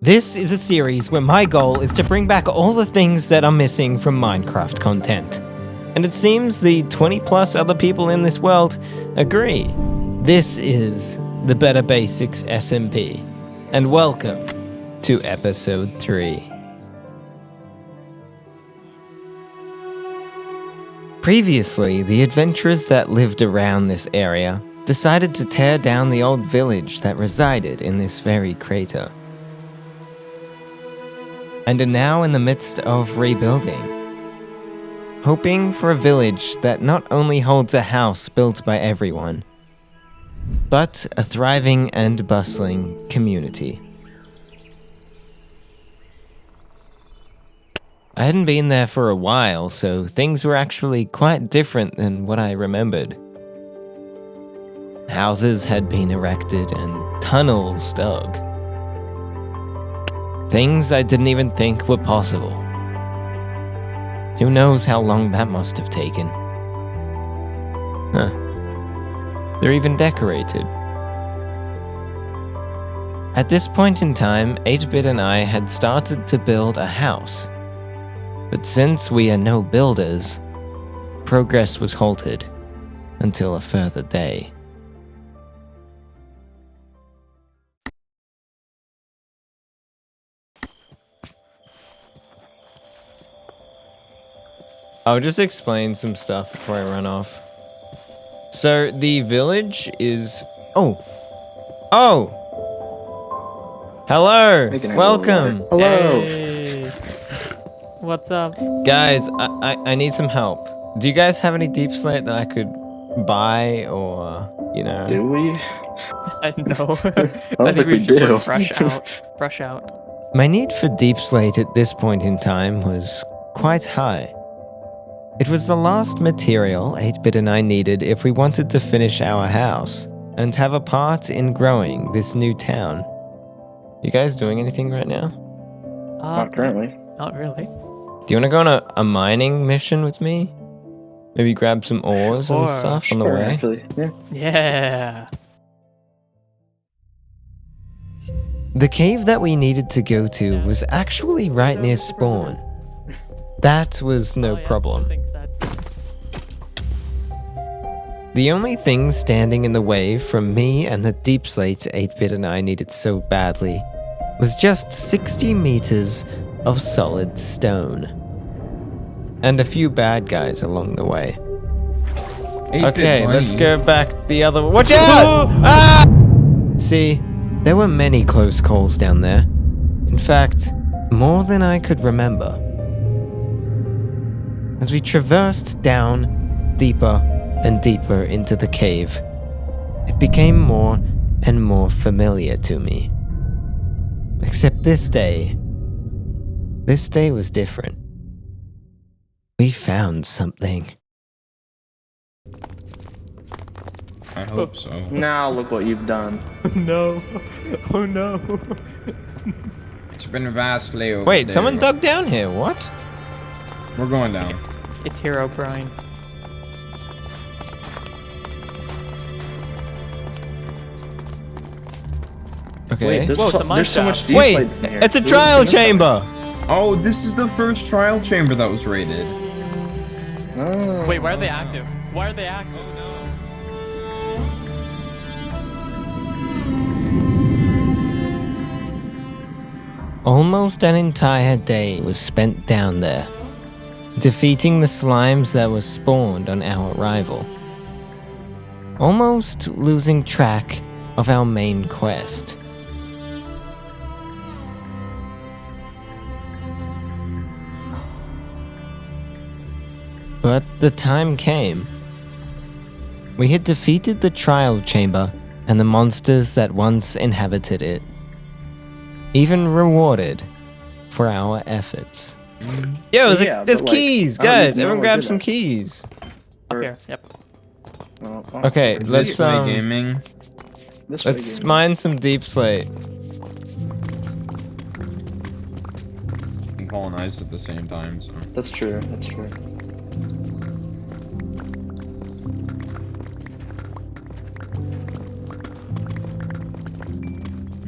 This is a series where my goal is to bring back all the things that are missing from Minecraft content. And it seems the 20 plus other people in this world agree. This is the Better Basics SMP. And welcome to episode 3. Previously, the adventurers that lived around this area decided to tear down the old village that resided in this very crater, and are now in the midst of rebuilding, hoping for a village that not only holds a house built by everyone, but a thriving and bustling community. I hadn't been there for a while, so things were actually quite different than what I remembered. Houses had been erected and tunnels dug. Things I didn't even think were possible. Who knows how long that must have taken. Huh. They're even decorated. At this point in time, 8-Bit and I had started to build a house. But since we are no builders, progress was halted until a further day. I'll just explain some stuff before I run off. So the village is... Oh! Hello! Welcome! Hello! Hey. What's up? Guys, I need some help. Do you guys have any deep slate that I could buy or, you know... Do we? I know. I think we should do. Brush out. My need for deep slate at this point in time was quite high. It was the last material 8-Bit and I needed if we wanted to finish our house and have a part in growing this new town. You guys doing anything right now? Not currently. Not really. Do you want to go on a mining mission with me? Maybe grab some ores and Sure. stuff on the way? Actually, yeah. Yeah. The cave that we needed to go to was actually right near spawn. That was no problem. The only thing standing in the way from me and the deep slate 8-Bit and I needed so badly was just 60 meters of solid stone. And a few bad guys along the way. Okay, let's go back the other way. Watch out! Ah! See, there were many close calls down there. In fact, more than I could remember. As we traversed down deeper and deeper into the cave, it became more and more familiar to me. Except this day was different. We found something. I hope so. Now look what you've done. No. Oh no. It's been vastly over Wait, there. someone dug down here, what? We're going down. It's Hero Brian. Okay. Wait, there's, Whoa, it's a mine there's so much shaft. deep Wait, in here. it's a Who's trial doing that? chamber! Oh, this is the first trial chamber that was raided. Oh. Wait, why are they active? Why are they active? Almost an entire day was spent down there, defeating the slimes that were spawned on our arrival. Almost losing track of our main quest. But the time came. We had defeated the trial chamber and the monsters that once inhabited it. Even rewarded for our efforts. Yo, there's but, like, keys, I don't guys. even know Everyone what grab did some that. keys. Up here. Yep. Oh, Okay, This way gaming. This way let's gaming. mine some deep slate. And colonize at the same time, so. That's true. That's true.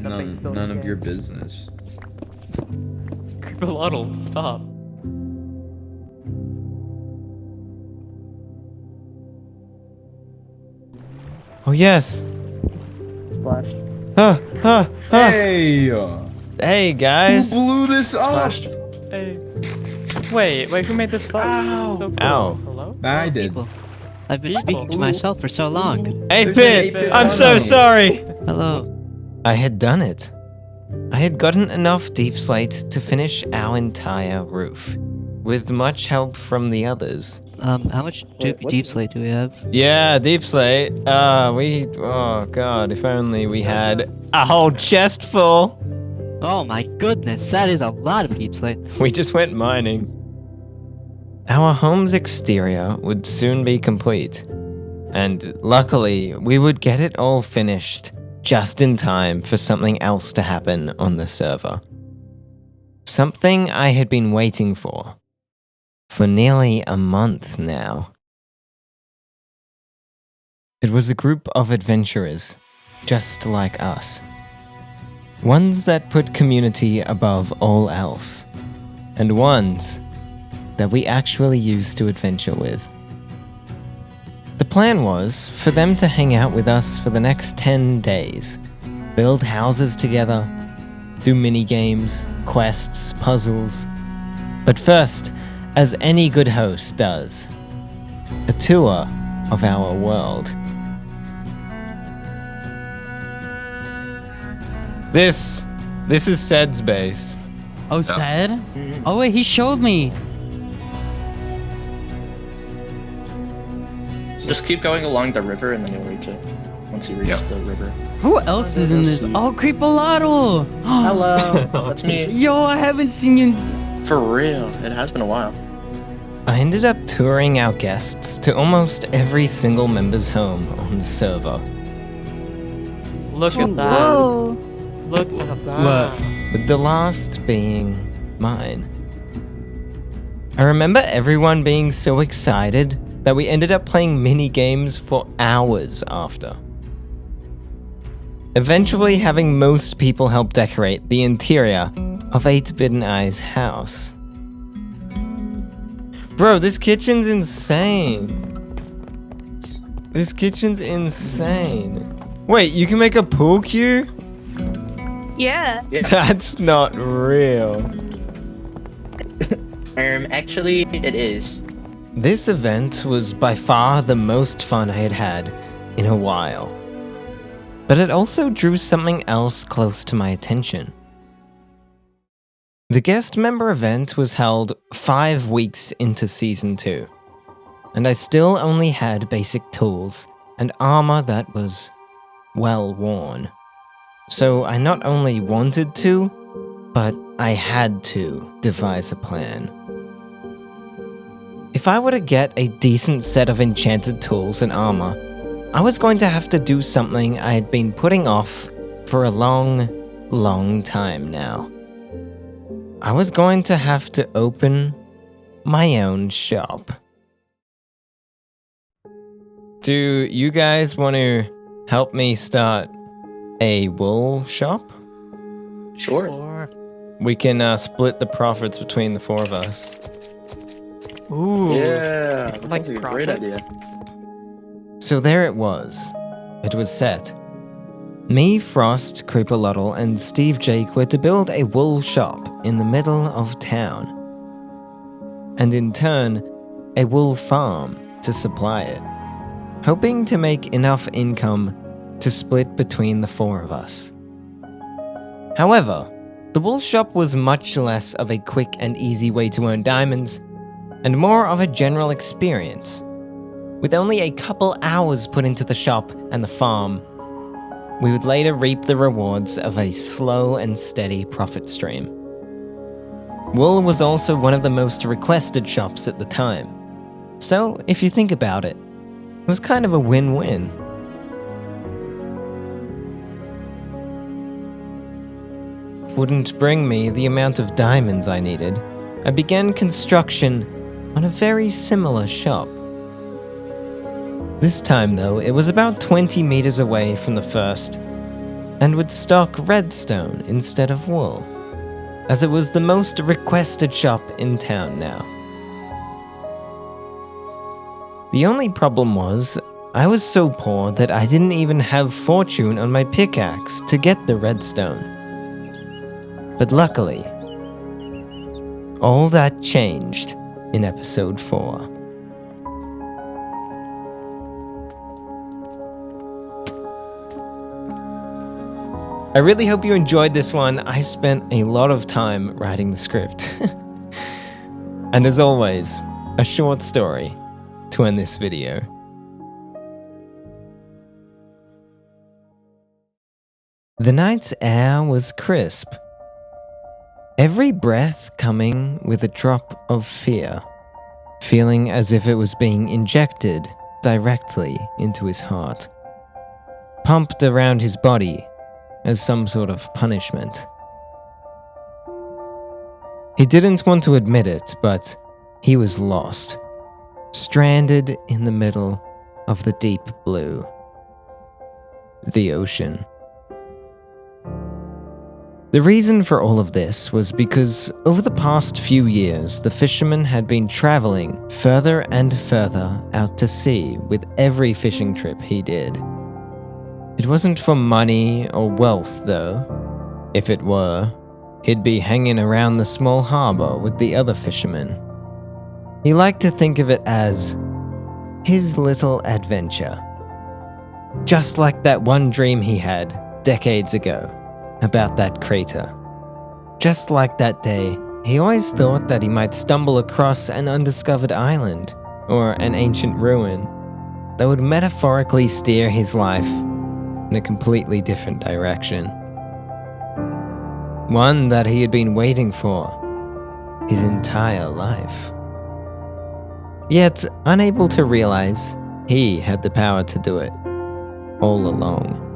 None of your business. Creepalotl, stop. Oh yes. Flash. Hey! Hey Who guys. blew this up? Flash. Hey. Wait, who made this button? Ow. So cool. Ow. Hello? I did. People. I've been People. speaking to myself for so long. 8-bit. There's I'm an so 8-bit. sorry. Hello. I had done it. I had gotten enough deep slate to finish our entire roof, with much help from the others. How much Wait, what? deep slate do we have? Yeah, deep slate. Oh god, if only we had a whole chest full. Oh my goodness, that is a lot of deep slate. We just went mining. Our home's exterior would soon be complete, and luckily we would get it all finished just in time for something else to happen on the server. Something I had been waiting for nearly a month now. It was a group of adventurers, just like us. Ones that put community above all else, and ones that we actually used to adventure with. The plan was for them to hang out with us for the next 10 days, build houses together, do mini-games, quests, puzzles. But first, as any good host does, a tour of our world. This is Sed's base. Oh, Sed? Oh wait, he showed me. Just keep going along the river and then you'll reach it. Once you reach the river. Who else is in this? Oh, Creepalotl! Hello, that's me. Yo, I haven't seen you. For real, it has been a while. I ended up touring our guests to almost every single member's home on the server, Look at that. Whoa. Look at that. with the last being mine. I remember everyone being so excited that we ended up playing mini games for hours after. Eventually having most people help decorate the interior of 8-bit and I's house. Bro, this kitchen's insane. This kitchen's insane. Wait, you can make a pool cue? Yeah. That's not real. Actually, it is. This event was by far the most fun I had had in a while. But it also drew something else close to my attention. The guest member event was held 5 weeks into Season 2, and I still only had basic tools and armor that was well worn. So I not only wanted to, but I had to devise a plan. If I were to get a decent set of enchanted tools and armor, I was going to have to do something I had been putting off for a long time now. I was going to have to open my own shop. Do you guys want to help me start a wool shop? Sure. We can split the profits between the 4 of us. Ooh. Yeah, that Like sounds like a great profits? idea. So there it was. It was set. Me, Frost, Creepalotl, and SteveJake were to build a wool shop in the middle of town. And in turn, a wool farm to supply it. Hoping to make enough income to split between the 4 of us. However, the wool shop was much less of a quick and easy way to earn diamonds, and more of a general experience. With only a couple hours put into the shop and the farm, we would later reap the rewards of a slow and steady profit stream. Wool was also one of the most requested shops at the time, so if you think about it, it was kind of a win-win. Wouldn't bring me the amount of diamonds I needed, I began construction on a very similar shop. This time though, it was about 20 meters away from the first, and would stock redstone instead of wool, as it was the most requested shop in town now. The only problem was, I was so poor that I didn't even have fortune on my pickaxe to get the redstone. But luckily, all that changed in episode 4. I really hope you enjoyed this one. I spent a lot of time writing the script. And as always, a short story to end this video. The night's air was crisp, every breath coming with a drop of fear, feeling as if it was being injected directly into his heart, pumped around his body as some sort of punishment. He didn't want to admit it, but he was lost, stranded in the middle of the deep blue. The ocean. The reason for all of this was because over the past few years, the fisherman had been traveling further and further out to sea with every fishing trip he did. It wasn't for money or wealth, though. If it were, he'd be hanging around the small harbor with the other fishermen. He liked to think of it as his little adventure. Just like that one dream he had decades ago about that crater. Just like that day, he always thought that he might stumble across an undiscovered island or an ancient ruin that would metaphorically steer his life in a completely different direction. One that he had been waiting for his entire life. Yet, unable to realize he had the power to do it all along.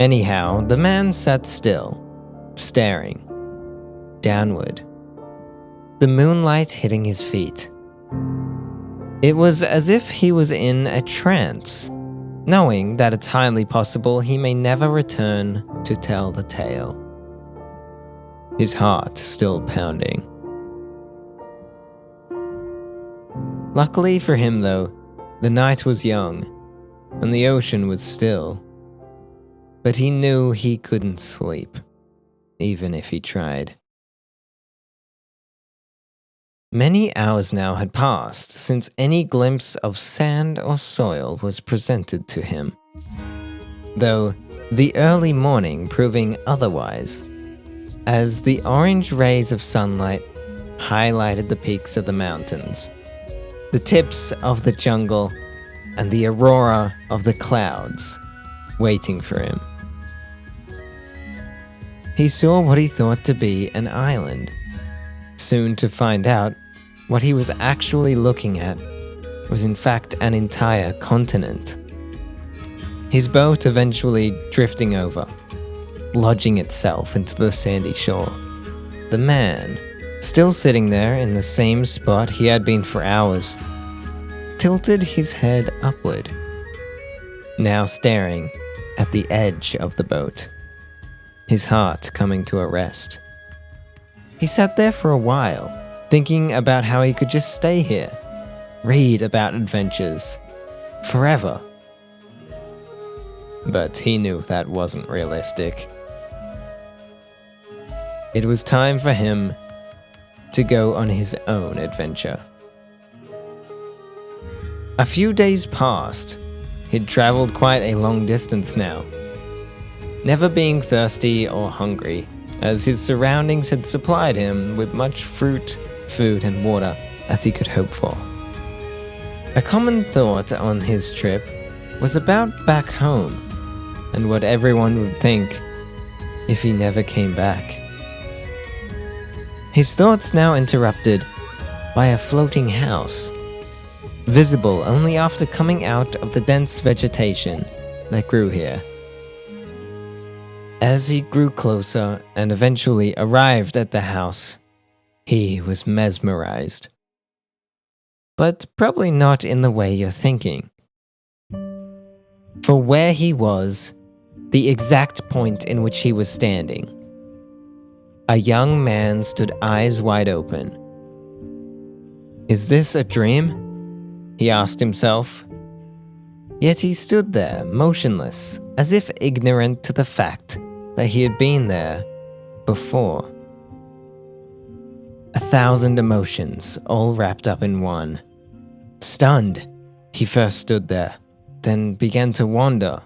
Anyhow, the man sat still, staring downward, the moonlight hitting his feet. It was as if he was in a trance, knowing that it's highly possible he may never return to tell the tale. His heart still pounding. Luckily for him, though, the night was young, and the ocean was still. But he knew he couldn't sleep, even if he tried. Many hours now had passed since any glimpse of sand or soil was presented to him, though the early morning proving otherwise, as the orange rays of sunlight highlighted the peaks of the mountains, the tips of the jungle, and the aurora of the clouds waiting for him. He saw what he thought to be an island, soon to find out what he was actually looking at was in fact an entire continent. His boat eventually drifting over, lodging itself into the sandy shore. The man, still sitting there in the same spot he had been for hours, tilted his head upward, now staring at the edge of the boat, his heart coming to a rest. He sat there for a while, thinking about how he could just stay here, read about adventures, forever. But he knew that wasn't realistic. It was time for him to go on his own adventure. A few days passed. He'd traveled quite a long distance now, never being thirsty or hungry, as his surroundings had supplied him with much fruit, food, and water as he could hope for. A common thought on his trip was about back home, and what everyone would think if he never came back. His thoughts now interrupted by a floating house, visible only after coming out of the dense vegetation that grew here. As he grew closer and eventually arrived at the house, he was mesmerized. But probably not in the way you're thinking. For where he was, the exact point in which he was standing, A young man stood eyes wide open. Is this a dream? He asked himself. Yet he stood there, motionless, as if ignorant to the fact that he had been there before. 1,000 emotions, all wrapped up in one. Stunned, he first stood there, then began to wander,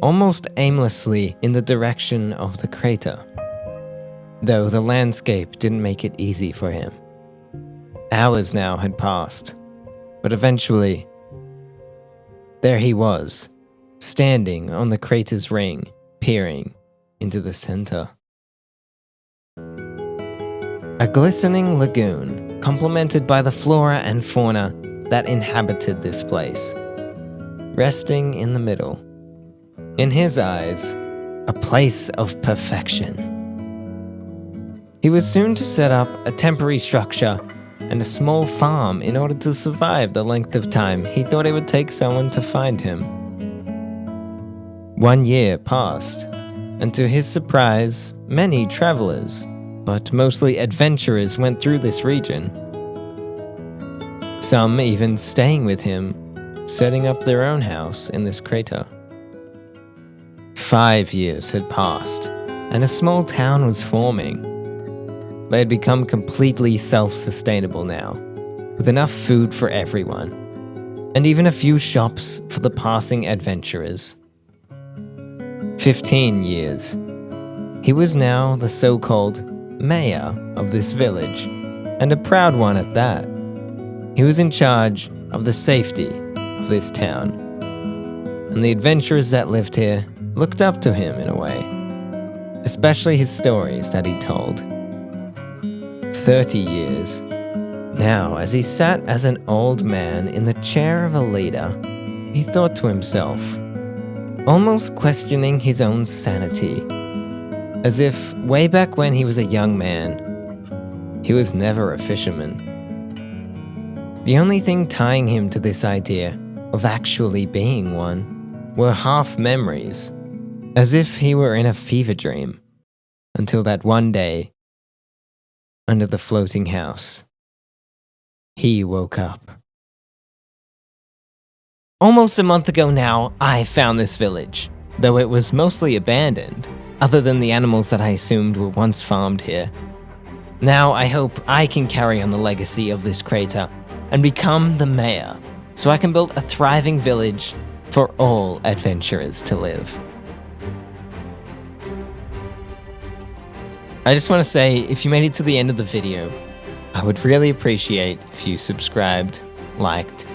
almost aimlessly in the direction of the crater. Though the landscape didn't make it easy for him. Hours now had passed, but eventually, there he was, standing on the crater's ring, peering into the center. A glistening lagoon, complemented by the flora and fauna that inhabited this place, resting in the middle. In his eyes, a place of perfection. He was soon to set up a temporary structure and a small farm in order to survive the length of time he thought it would take someone to find him. 1 year passed, and to his surprise, many travelers, but mostly adventurers, went through this region. Some even staying with him, setting up their own house in this crater. 5 years had passed, and a small town was forming. They had become completely self-sustainable now, with enough food for everyone, and even a few shops for the passing adventurers. 15 years. He was now the so-called mayor of this village, and a proud one at that. He was in charge of the safety of this town, and the adventurers that lived here looked up to him in a way, especially his stories that he told. 30 years. Now, as he sat as an old man in the chair of a leader, he thought to himself, almost questioning his own sanity, as if way back when he was a young man, he was never a fisherman. The only thing tying him to this idea of actually being one were half memories, as if he were in a fever dream, until that one day, under the floating house, he woke up. Almost a month ago now, I found this village, though it was mostly abandoned, other than the animals that I assumed were once farmed here. Now I hope I can carry on the legacy of this crater and become the mayor, so I can build a thriving village for all adventurers to live. I just want to say, if you made it to the end of the video, I would really appreciate if you subscribed, liked,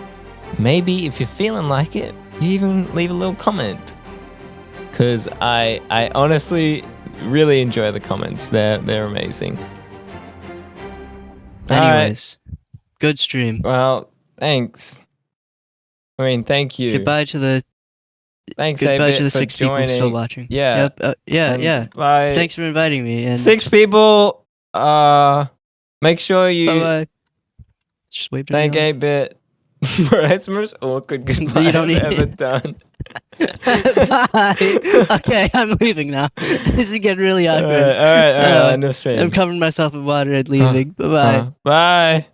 maybe if you're feeling like it, you even leave a little comment. Because I honestly really enjoy the comments. They're amazing. Anyways, good stream. Well, thanks. I mean, thank you. Goodbye to the Thanks, goodbye to the for 6 joining. people still watching. Yeah. Yep. And Yeah. Bye. Thanks for inviting me. And 6 people. Make sure you bye. Just wave to me thank now. 8-bit for his most awkward goodbye You don't I've need- ever done. Bye. Okay, I'm leaving now. This is getting really awkward. All right, Uh, end of stream. I'm covering myself in water and leaving. Bye bye. Bye.